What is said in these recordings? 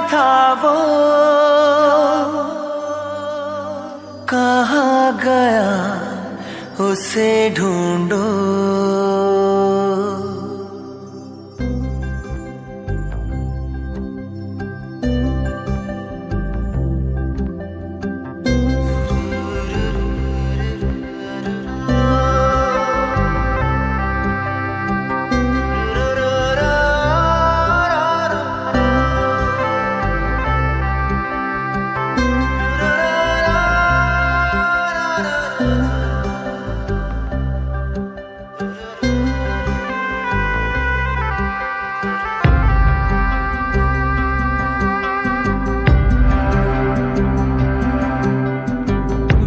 था वो, कहाँ गया उसे ढूंढो।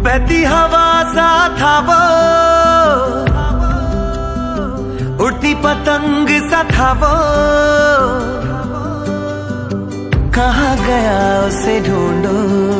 बहती हवा सा था वो, उड़ती पतंग सा था वो, कहाँ गया उसे ढूंढो।